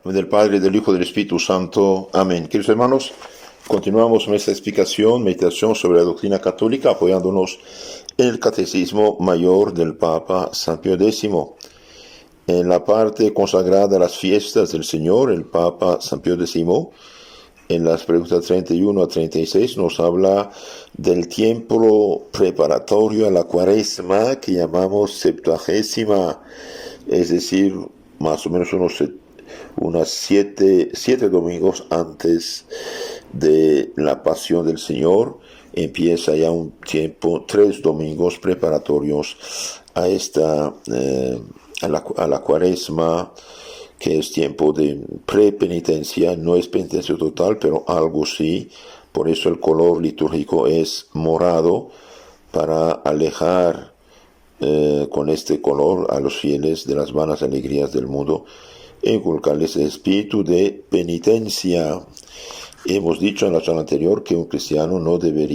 Del Padre, del Hijo y del Espíritu Santo. Amén. Queridos hermanos, continuamos nuestra explicación, meditación sobre la doctrina católica, apoyándonos en el Catecismo Mayor del Papa San Pío X. En la parte consagrada a las fiestas del Señor, el Papa San Pío X, en las preguntas 31 a 36, nos habla del tiempo preparatorio a la Cuaresma, que llamamos Septuagésima, es decir, más o menos unas siete domingos antes de la pasión del Señor. Empieza ya un tiempo, 3 domingos preparatorios a la Cuaresma, que es tiempo de prepenitencia. No es penitencia total, pero algo sí. Por eso el color litúrgico es morado, para alejar con este color a los fieles de las vanas alegrías del mundo e inculcarles el espíritu de penitencia. Hemos dicho en la charla anterior que un cristiano no debe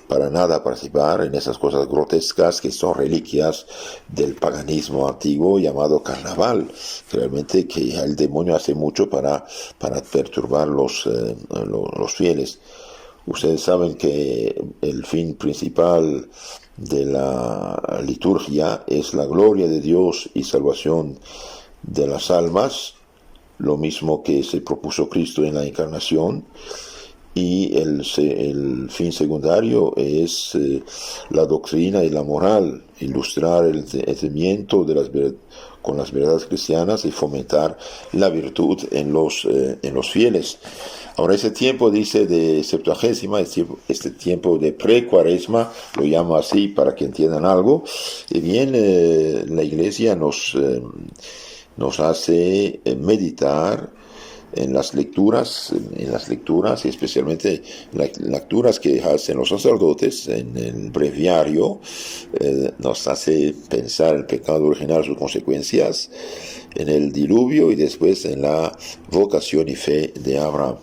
para nada participar en esas cosas grotescas que son reliquias del paganismo antiguo llamado carnaval. Realmente que el demonio hace mucho para perturbar los fieles. Ustedes saben que el fin principal de la liturgia es la gloria de Dios y salvación de las almas, lo mismo que se propuso Cristo en la encarnación, y el fin secundario es la doctrina y la moral, ilustrar el entendimiento con las verdades cristianas y fomentar la virtud en los fieles. Ahora, ese tiempo, dice, de Septuagésima, este tiempo de pre-Cuaresma, lo llamo así para que entiendan algo, y bien, la Iglesia nos hace meditar en las lecturas, y especialmente las lecturas que hacen los sacerdotes en el breviario. Nos hace pensar el pecado original, sus consecuencias, en el diluvio y después en la vocación y fe de Abraham.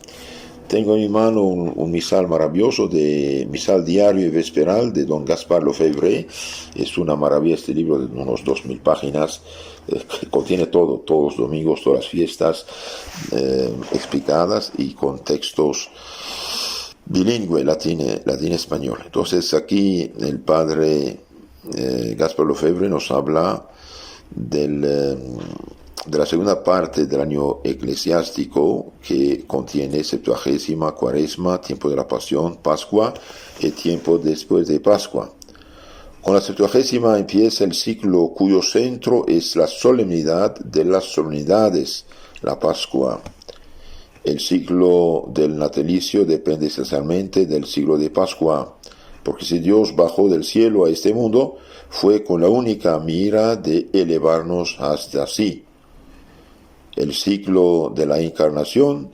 Tengo en mi mano un misal maravilloso, misal diario y vesperal de don Gaspar Lefebvre. Es una maravilla este libro de unos 2000 páginas, que contiene todos los domingos, todas las fiestas explicadas y con textos bilingüe, latín-español. Entonces aquí el padre Gaspar Lefebvre nos habla de la segunda parte del año eclesiástico, que contiene Septuagésima, Cuaresma, tiempo de la Pasión, Pascua y tiempo después de Pascua. Con la Septuagésima empieza el ciclo cuyo centro es la solemnidad de las solemnidades, la Pascua. El ciclo del natalicio depende esencialmente del ciclo de Pascua, porque si Dios bajó del cielo a este mundo, fue con la única mira de elevarnos hasta sí. El ciclo de la encarnación,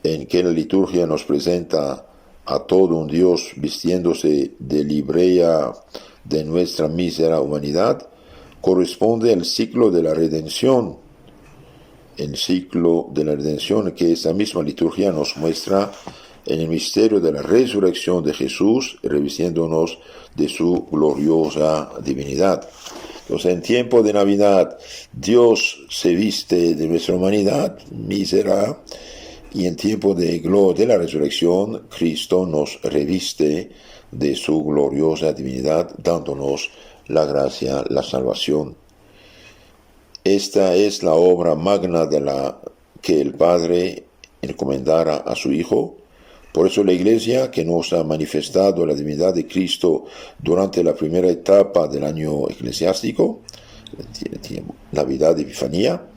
en que la liturgia nos presenta a todo un Dios vistiéndose de librea de nuestra mísera humanidad, corresponde al ciclo de la redención. El ciclo de la redención que esa misma liturgia nos muestra en el misterio de la resurrección de Jesús, revistiéndonos de su gloriosa divinidad. Entonces, en tiempo de Navidad, Dios se viste de nuestra humanidad mísera, y en tiempo de la resurrección, Cristo nos reviste de su gloriosa divinidad, dándonos la gracia, la salvación. Esta es la obra magna que el Padre encomendara a su Hijo. Por eso la Iglesia, que nos ha manifestado la divinidad de Cristo durante la primera etapa del año eclesiástico, Navidad de Epifanía,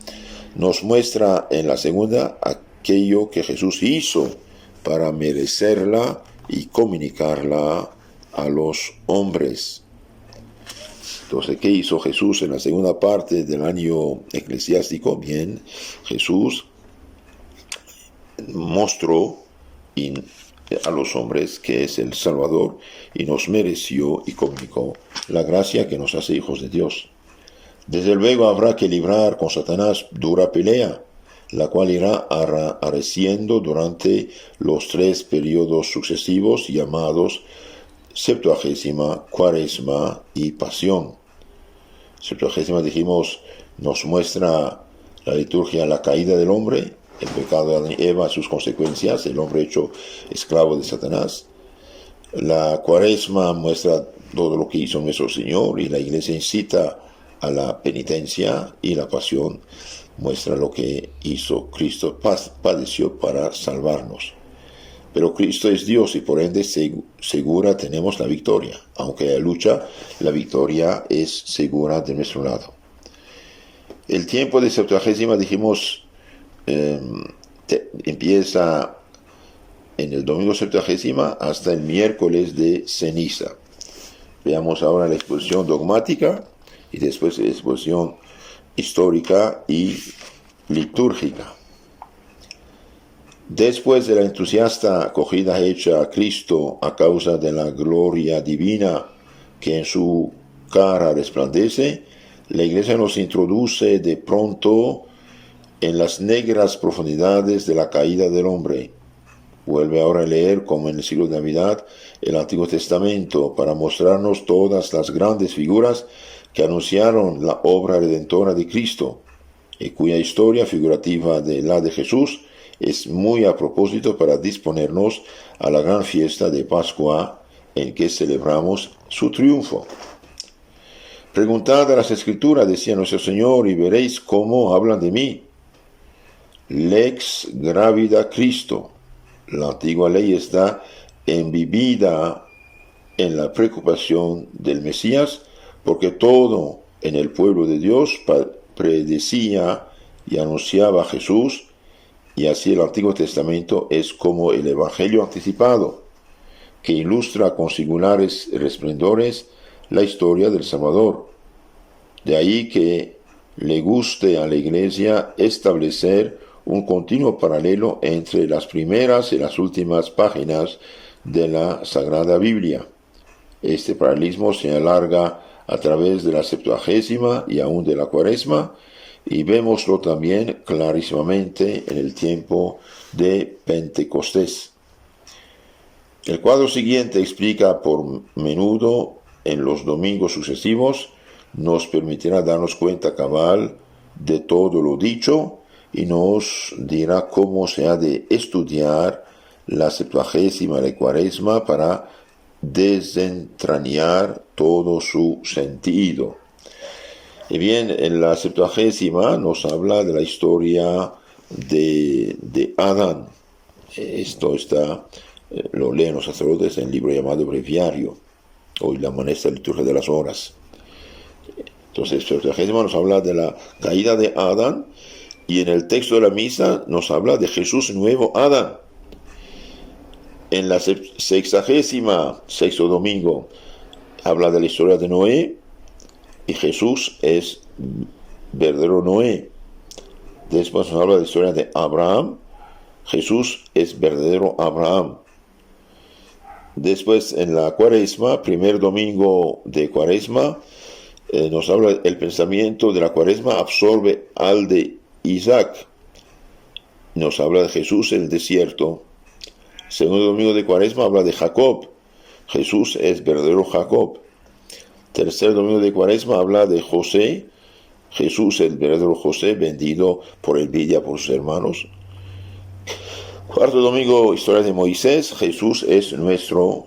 nos muestra en la segunda aquello que Jesús hizo para merecerla y comunicarla a los hombres. Entonces, ¿qué hizo Jesús en la segunda parte del año eclesiástico? Bien, Jesús mostró a los hombres que es el Salvador, y nos mereció y comunicó la gracia que nos hace hijos de Dios. Desde luego habrá que librar con Satanás dura pelea, la cual irá arreciendo durante los 3 periodos sucesivos llamados Septuagésima, Cuaresma y Pasión. Septuagésima, dijimos, nos muestra La liturgia, la caída del hombre, el pecado de Adán y Eva, sus consecuencias, el hombre hecho esclavo de Satanás. La cuaresma muestra todo lo que hizo nuestro Señor y la iglesia incita a la penitencia, y la pasión muestra lo que hizo Cristo, padeció para salvarnos. Pero Cristo es Dios y por ende segura tenemos la victoria. Aunque haya lucha, la victoria es segura de nuestro lado. El tiempo de Septuagesima, dijimos, empieza en el domingo Septuagesima hasta el miércoles de ceniza. Veamos ahora la exposición dogmática y después la exposición histórica y litúrgica. Después de la entusiasta acogida hecha a Cristo a causa de la gloria divina que en su cara resplandece, la Iglesia nos introduce de pronto en las negras profundidades de la caída del hombre. Vuelve ahora a leer, como en el siglo de Navidad, el Antiguo Testamento para mostrarnos todas las grandes figuras que anunciaron la obra redentora de Cristo, y cuya historia figurativa de la de Jesús es muy a propósito para disponernos a la gran fiesta de Pascua en que celebramos su triunfo. Preguntad a las Escrituras, decía nuestro Señor, y veréis cómo hablan de mí. Lex gravida Cristo. La antigua ley está embebida en la preocupación del Mesías, porque todo en el pueblo de Dios predecía y anunciaba a Jesús, y así el Antiguo Testamento es como el Evangelio anticipado, que ilustra con singulares resplendores la historia del Salvador. De ahí que le guste a la Iglesia establecer un continuo paralelo entre las primeras y las últimas páginas de la Sagrada Biblia. Este paralelismo se alarga a través de la Septuagesima y aún de la Cuaresma, y vémoslo también clarísimamente en el tiempo de Pentecostés. El cuadro siguiente explica por menudo en los domingos sucesivos, nos permitirá darnos cuenta cabal de todo lo dicho y nos dirá cómo se ha de estudiar la Septuagesima y la Cuaresma para desentrañar todo su sentido. Y bien, en la Septuagesima nos habla de la historia de Adán. Esto lo leen los sacerdotes en el libro llamado Breviario, hoy la maestra liturgia de las horas. Entonces, la Septuagesima nos habla de la caída de Adán, y en el texto de la misa nos habla de Jesús nuevo Adán. En la sexagésima, sexto domingo, habla de la historia de Noé, y Jesús es verdadero Noé. Después nos habla de la historia de Abraham, Jesús es verdadero Abraham. Después en la Cuaresma, primer domingo de Cuaresma, nos habla el pensamiento de la Cuaresma absorbe al de Isaac. Nos habla de Jesús en el desierto. Segundo domingo de Cuaresma habla de Jacob. Jesús es verdadero Jacob. Tercer domingo de Cuaresma habla de José. Jesús es el verdadero José, vendido por envidia por sus hermanos. Cuarto domingo, historia de Moisés. Jesús es nuestro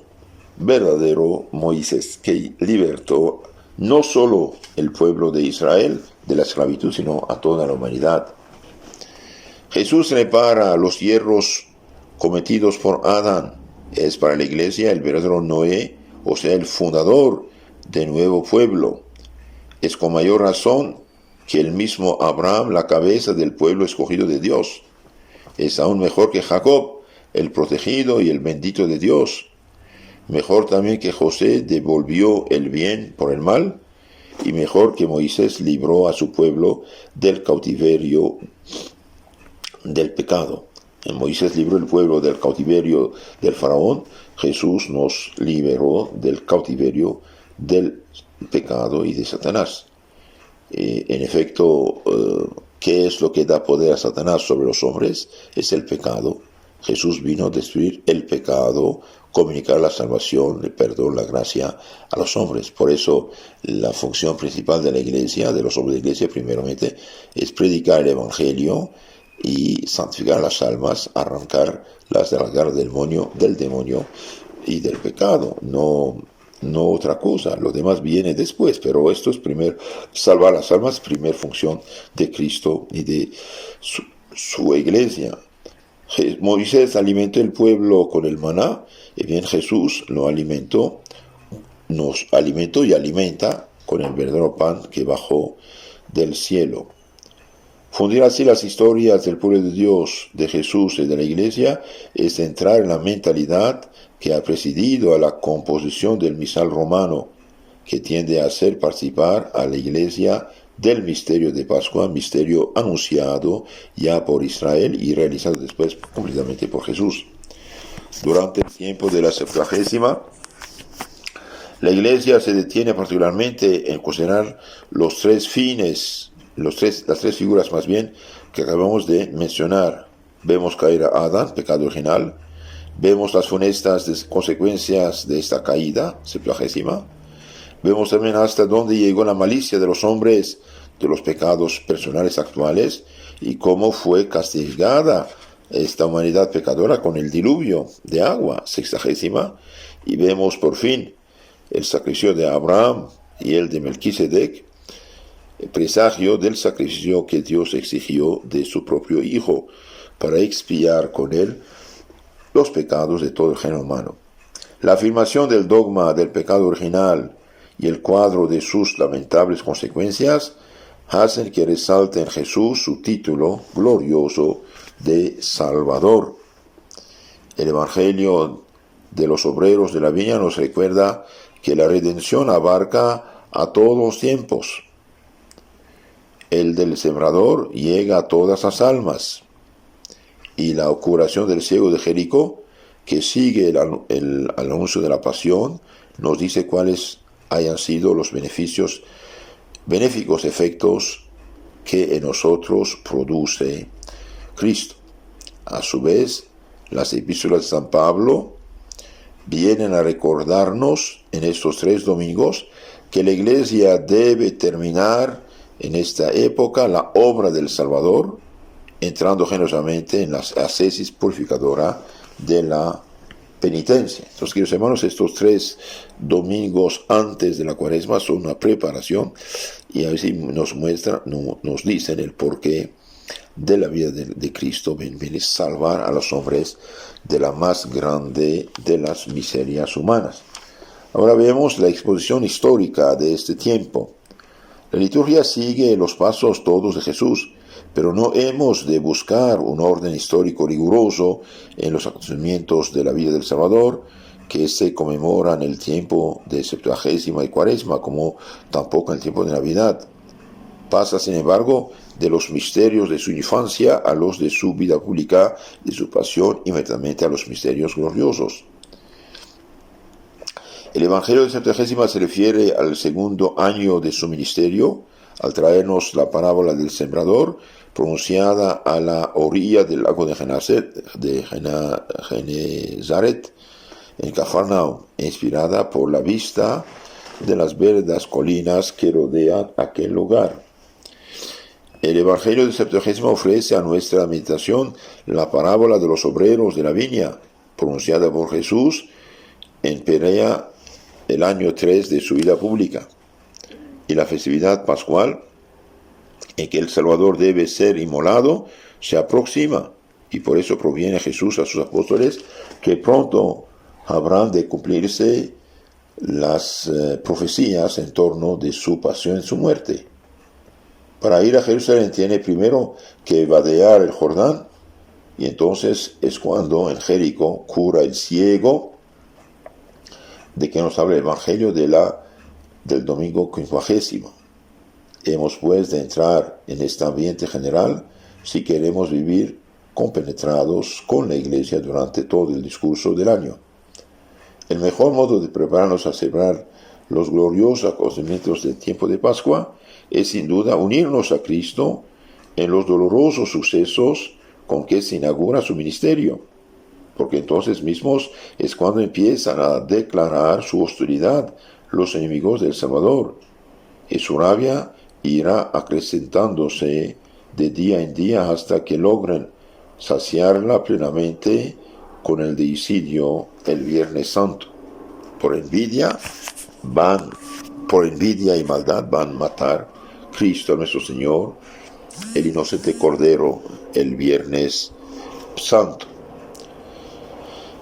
verdadero Moisés, que libertó no solo el pueblo de Israel de la esclavitud, sino a toda la humanidad. Jesús repara los hierros cometidos por Adán. Es para la Iglesia el verdadero Noé, o sea, el fundador de nuevo pueblo. Es con mayor razón que el mismo Abraham, la cabeza del pueblo escogido de Dios. Es aún mejor que Jacob, el protegido y el bendito de Dios. Mejor también que José devolvió el bien por el mal, y mejor que Moisés libró a su pueblo del cautiverio del pecado. Moisés libró el pueblo del cautiverio del faraón, Jesús nos liberó del cautiverio del pecado y de Satanás. En efecto, ¿qué es lo que da poder a Satanás sobre los hombres? Es el pecado, Jesús vino a destruir el pecado, comunicar la salvación, el perdón, la gracia a los hombres. Por eso la función principal de la iglesia, de los hombres de la iglesia primeramente, es predicar el evangelio y santificar las almas, arrancarlas de la garra del demonio y del pecado. No otra cosa, lo demás viene después, pero esto es primero, salvar las almas, primer función de Cristo y de su iglesia. Moisés alimentó el pueblo con el maná, y bien Jesús nos alimentó y alimenta con el verdadero pan que bajó del cielo. Fundir así las historias del pueblo de Dios, de Jesús y de la iglesia es entrar en la mentalidad que ha presidido a la composición del misal romano, que tiende a hacer participar a la iglesia del misterio de Pascua, misterio anunciado ya por Israel y realizado después completamente por Jesús. Durante el tiempo de la Septuagésima, la iglesia se detiene particularmente en considerar los tres fines, las tres figuras más bien que acabamos de mencionar. Vemos caer a Adán, pecado original. Vemos las funestas consecuencias de esta caída septuagésima. Vemos también hasta dónde llegó la malicia de los hombres de los pecados personales actuales y cómo fue castigada esta humanidad pecadora con el diluvio de agua sexagésima. Y vemos por fin el sacrificio de Abraham y el de Melquisedec, el presagio del sacrificio que Dios exigió de su propio Hijo para expiar con él los pecados de todo el género humano. La afirmación del dogma del pecado original y el cuadro de sus lamentables consecuencias hacen que resalte en Jesús su título glorioso de Salvador. El Evangelio de los obreros de la viña nos recuerda que la redención abarca a todos los tiempos. El del sembrador llega a todas las almas. Y la curación del ciego de Jericó, que sigue el anuncio de la pasión, nos dice cuáles hayan sido los benéficos efectos que en nosotros produce Cristo. A su vez, las epístolas de San Pablo vienen a recordarnos en estos 3 domingos que la iglesia debe terminar en esta época la obra del Salvador, entrando generosamente en la ascesis purificadora de la penitencia. Entonces, queridos hermanos, estos 3 domingos antes de la Cuaresma son una preparación y a veces nos dicen el porqué de la vida de Cristo. Viene salvar a los hombres de la más grande de las miserias humanas. Ahora vemos la exposición histórica de este tiempo. La liturgia sigue los pasos todos de Jesús, pero no hemos de buscar un orden histórico riguroso en los acontecimientos de la vida del Salvador, que se conmemoran en el tiempo de Septuagésima y Cuaresma, como tampoco en el tiempo de Navidad. Pasa, sin embargo, de los misterios de su infancia a los de su vida pública, de su pasión, inmediatamente a los misterios gloriosos. El Evangelio de Septuagésima se refiere al segundo año de su ministerio, al traernos la parábola del sembrador, pronunciada a la orilla del lago de Genezaret, en Cafarnaum, inspirada por la vista de las verdes colinas que rodean aquel lugar. El Evangelio del Septuagésima ofrece a nuestra meditación la parábola de los obreros de la viña, pronunciada por Jesús en Perea el año 3 de su vida pública, y la festividad pascual en que el Salvador debe ser inmolado se aproxima, y por eso proviene Jesús a sus apóstoles que pronto habrán de cumplirse las profecías en torno de su pasión y su muerte. Para ir a Jerusalén tiene primero que vadear el Jordán, y entonces es cuando en Jericó cura el ciego, de que nos habla el Evangelio del domingo 50. Hemos pues de entrar en este ambiente general si queremos vivir compenetrados con la Iglesia durante todo el discurso del año. El mejor modo de prepararnos a celebrar los gloriosos acontecimientos del tiempo de Pascua es sin duda unirnos a Cristo en los dolorosos sucesos con que se inaugura su ministerio. porque entonces mismos es cuando empiezan a declarar su hostilidad los enemigos del Salvador, y su rabia irá acrecentándose de día en día hasta que logren saciarla plenamente con el deicidio el Viernes Santo. Por envidia y maldad van a matar Cristo nuestro Señor, el inocente Cordero, el Viernes Santo.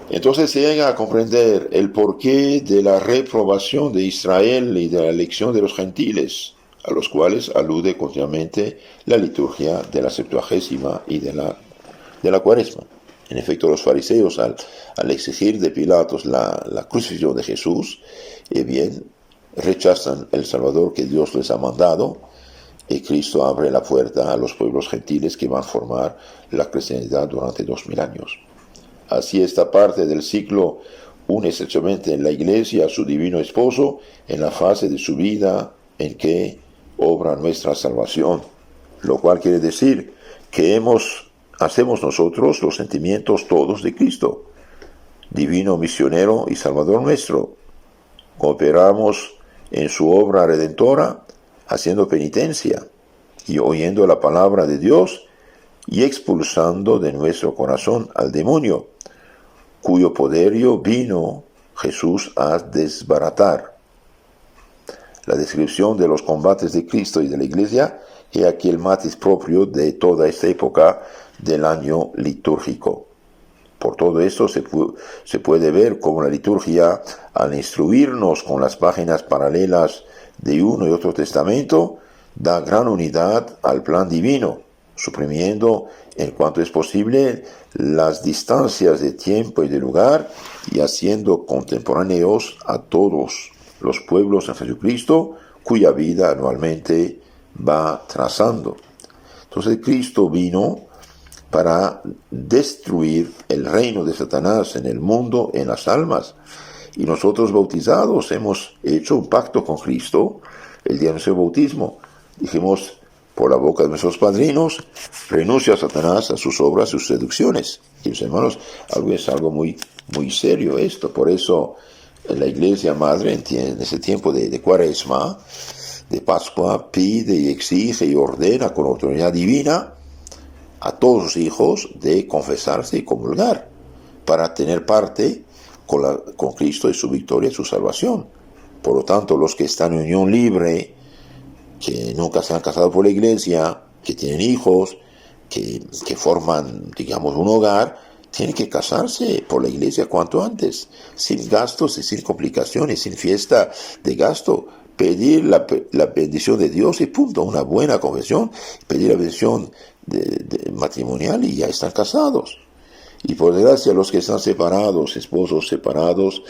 Entonces se llega a comprender el porqué de la reprobación de Israel y de la elección de los gentiles, a los cuales alude continuamente la liturgia de la Septuagésima y de la Cuaresma. En efecto, los fariseos, al exigir de Pilatos la crucifixión de Jesús, bien rechazan el Salvador que Dios les ha mandado, y Cristo abre la puerta a los pueblos gentiles que van a formar la cristiandad durante 2000 años. Así esta parte del ciclo une estrechamente en la Iglesia a su divino esposo en la fase de su vida en que obra nuestra salvación, lo cual quiere decir que hacemos nosotros los sentimientos todos de Cristo, divino misionero y salvador nuestro. Cooperamos en su obra redentora, haciendo penitencia y oyendo la palabra de Dios y expulsando de nuestro corazón al demonio, cuyo poderío vino Jesús a desbaratar. La descripción de los combates de Cristo y de la Iglesia es aquí el matiz propio de toda esta época del año litúrgico. Por todo esto se puede ver cómo la liturgia, al instruirnos con las páginas paralelas de uno y otro testamento, da gran unidad al plan divino, suprimiendo en cuanto es posible las distancias de tiempo y de lugar y haciendo contemporáneos a todos los pueblos en Jesucristo, cuya vida anualmente va trazando. Entonces Cristo vino para destruir el reino de Satanás en el mundo, en las almas. Y nosotros bautizados hemos hecho un pacto con Cristo el día de nuestro bautismo. Dijimos por la boca de nuestros padrinos, renuncia a Satanás, a sus obras, a sus seducciones. Y los hermanos, es algo muy, muy serio esto. Por eso la Iglesia Madre en ese tiempo de Cuaresma, de Pascua, pide y exige y ordena con autoridad divina a todos sus hijos de confesarse y comulgar para tener parte con Cristo y su victoria y su salvación. Por lo tanto, los que están en unión libre, que nunca se han casado por la Iglesia, que tienen hijos, que forman, digamos, un hogar, tienen que casarse por la Iglesia cuanto antes, sin gastos y sin complicaciones, sin fiesta de gasto. Pedir la bendición de Dios y punto, una buena confesión, pedir la bendición de matrimonial y ya están casados. Y por desgracia los que están separados, esposos separados,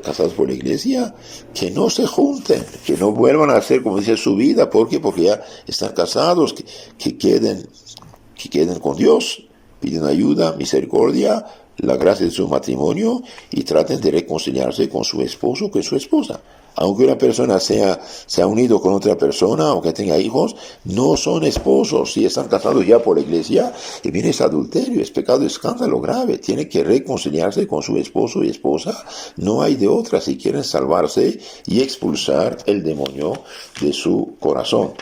casados por la Iglesia, que no se junten, que no vuelvan a hacer, como dice, su vida. ¿Por qué? Porque ya están casados, que queden con Dios, piden ayuda, misericordia, la gracia de su matrimonio y traten de reconciliarse con su esposo o con su esposa. Aunque una persona se ha unido con otra persona, aunque tenga hijos, no son esposos. Si están casados ya por la Iglesia, y viene ese adulterio, es pecado, escándalo grave. Tiene que reconciliarse con su esposo y esposa. No hay de otra si quieren salvarse y expulsar el demonio de su corazón.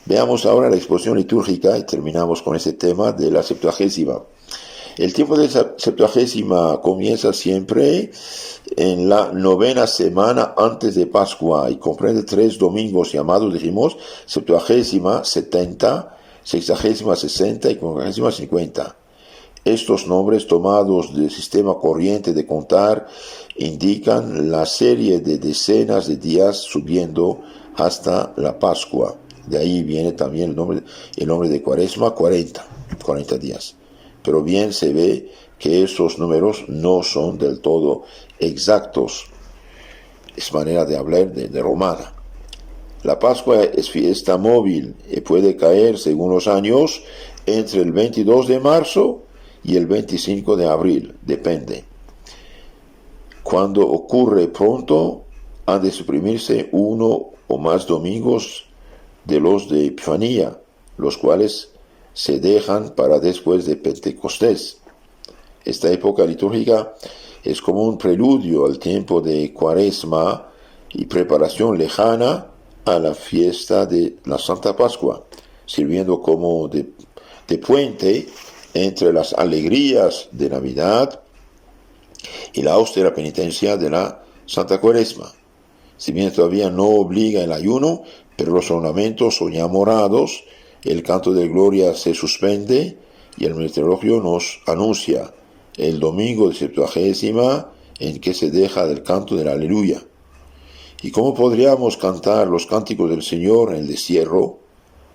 Veamos ahora la exposición litúrgica y terminamos con ese tema de la Septuagésima. El tiempo de la Septuagésima comienza siempre en la 9ª semana antes de Pascua y comprende 3 domingos llamados, dijimos, Septuagésima, 70, Sexagésima, 60 y Cuadragésima, 50. Estos nombres tomados del sistema corriente de contar indican la serie de decenas de días subiendo hasta la Pascua. De ahí viene también el nombre de Cuaresma, 40 días. Pero bien se ve que esos números no son del todo exactos. Es manera de hablar de romana. La Pascua es fiesta móvil y puede caer, según los años, entre el 22 de marzo y el 25 de abril, depende. Cuando ocurre pronto, han de suprimirse uno o más domingos de los de Epifanía, los cuales se dejan para después de Pentecostés. Esta época litúrgica es como un preludio al tiempo de Cuaresma y preparación lejana a la fiesta de la Santa Pascua, sirviendo como de puente entre las alegrías de Navidad y la austera penitencia de la Santa Cuaresma. Si bien todavía no obliga el ayuno, pero los ornamentos son ya morados, el canto de gloria se suspende y el meteorologio nos anuncia el domingo de Septuagésima en que se deja del canto del Aleluya. ¿Y cómo podríamos cantar los cánticos del Señor en el destierro?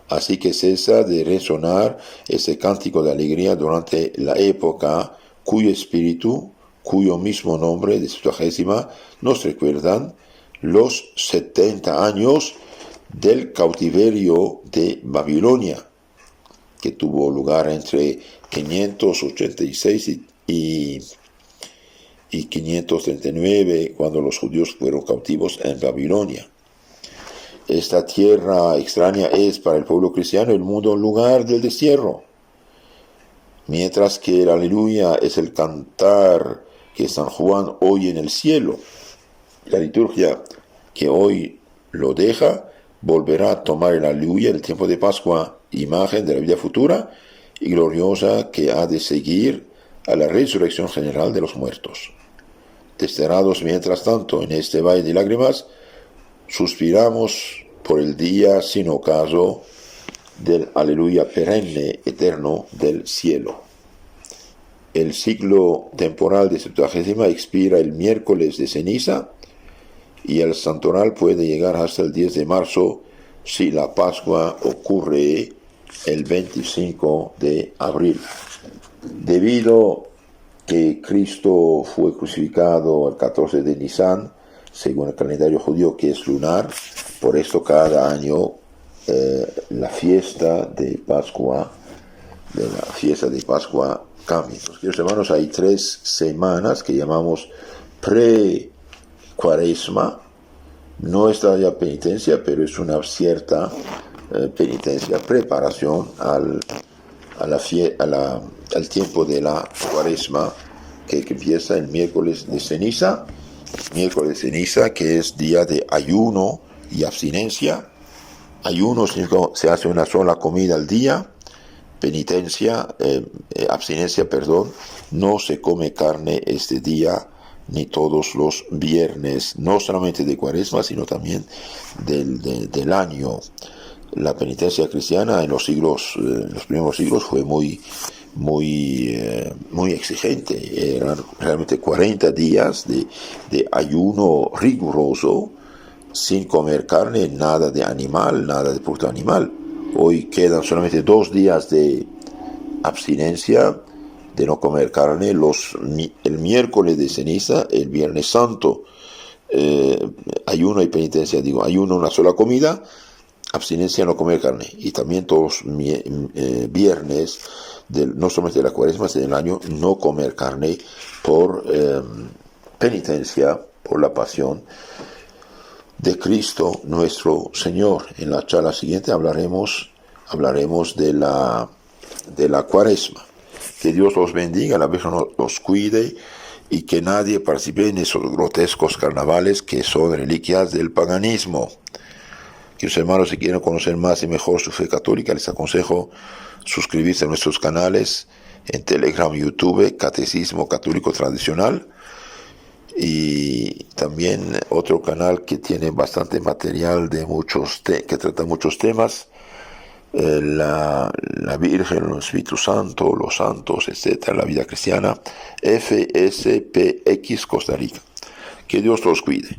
Así que cesa de resonar ese cántico de alegría durante la época cuyo espíritu, cuyo mismo nombre de Septuagésima nos recuerdan los 70 años del cautiverio de Babilonia, que tuvo lugar entre 586 y 539, cuando los judíos fueron cautivos en Babilonia. Esta tierra extraña es para el pueblo cristiano el mundo lugar del destierro, mientras que el aleluya es el cantar que San Juan oye en el cielo. La liturgia que hoy lo deja volverá a tomar el aleluya en el tiempo de Pascua, imagen de la vida futura y gloriosa que ha de seguir a la resurrección general de los muertos. Desterrados mientras tanto en este valle de lágrimas, suspiramos por el día sin ocaso del aleluya perenne eterno del cielo. El ciclo temporal de Septuagésima expira el miércoles de ceniza y el santoral puede llegar hasta el 10 de marzo si la Pascua ocurre el 25 de abril. Debido que Cristo fue crucificado el 14 de Nisan, según el calendario judío que es lunar, por esto cada año la fiesta de Pascua cambia. Entonces, queridos hermanos, hay 3 semanas que llamamos pre-cuaresma. No es todavía penitencia, pero es una cierta penitencia, preparación al tiempo de la cuaresma, que empieza el miércoles de ceniza, que es día de ayuno y abstinencia. Ayuno significa se hace una sola comida al día. Abstinencia, no se come carne este día ni todos los viernes, no solamente de Cuaresma, sino también del año. La penitencia cristiana en los primeros siglos fue muy exigente. Eran realmente 40 días de ayuno riguroso, sin comer carne, nada de animal, nada de producto animal. Hoy quedan solamente 2 días de abstinencia, de no comer carne, el miércoles de ceniza, el viernes santo, ayuno y penitencia, ayuno una sola comida, abstinencia no comer carne, y también todos viernes, no solamente de la cuaresma, sino del año, no comer carne por penitencia, por la pasión de Cristo nuestro Señor. En la charla siguiente hablaremos de la cuaresma. Que Dios los bendiga, la Virgen los cuide y que nadie participe en esos grotescos carnavales que son reliquias del paganismo. Queridos hermanos, si quieren conocer más y mejor su fe católica, les aconsejo suscribirse a nuestros canales en Telegram, YouTube, Catecismo Católico Tradicional, y también otro canal que tiene bastante material que trata muchos temas, la Virgen, el Espíritu Santo, los santos, etcétera, la vida cristiana, FSPX Costa Rica. Que Dios los cuide.